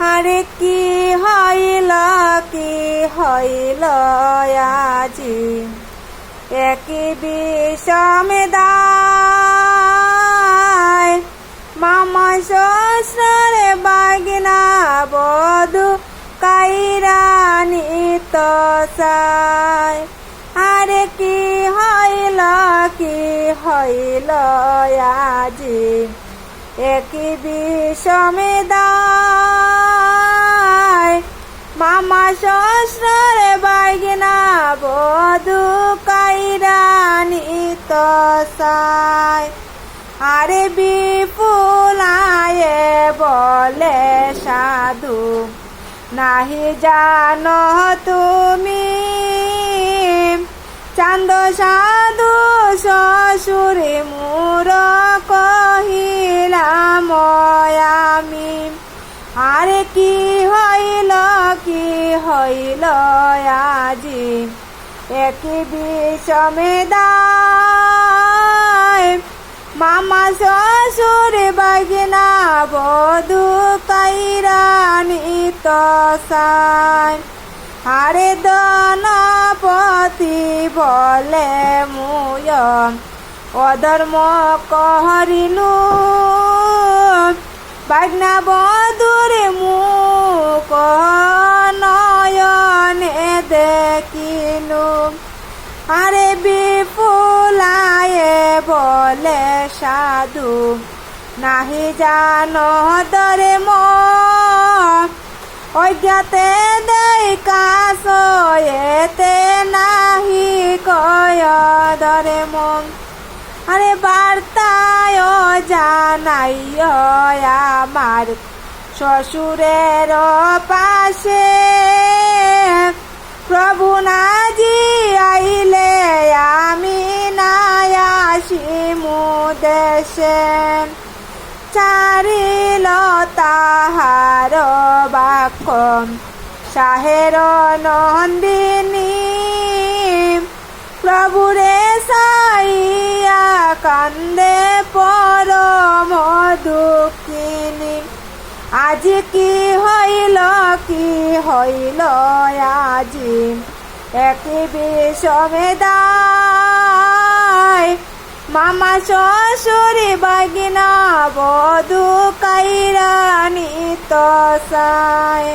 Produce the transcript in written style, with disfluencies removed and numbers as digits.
আরে কি হইল আজি একই বিষমে দায় মামা শ্বশুরে বাগনা বধূ কাইরানি তো চায়। আরে কি হইল আজি একই বিষমে দায় মামা শ্বশুরে বাগনা বধূ কাইরানি তো চায়। আরে বিপুলায়ে বলে সাধু নাহি জানো তুমি চান্দ সাধু শ্বশুরে মোর কহিলাম আমি। আরে কি হইল আজি একই বিষমে দায় মামা শ্বশুরে বাগনা বধূ কাইরানি তো চায়। আরে ধনপতি বলে মুয় অধর্ম করিলু বাগনা বধূরে মুখ নয়নে দেখিলু। আরে বিপুলায়ে বলে সাধু নাহি জানো দরে অজ্ঞাতে দেই কাশয়েতে নাহি কয় দরে মন। আরে বার্তায় জানাই আমার শ্বশুরের পাশে প্রভু নাজি আইলে আমি নাই আসিমু দেশে। চারিল তাহার বাক্য সাহের নন্দিনী প্রভুরে সাইয়া কান্দে পরম দুঃখিনী। আজি কি হইল আজি একই বিষমে দায় মামা শ্বশুরে বাগনা বধূ কাইরানি তো চায়।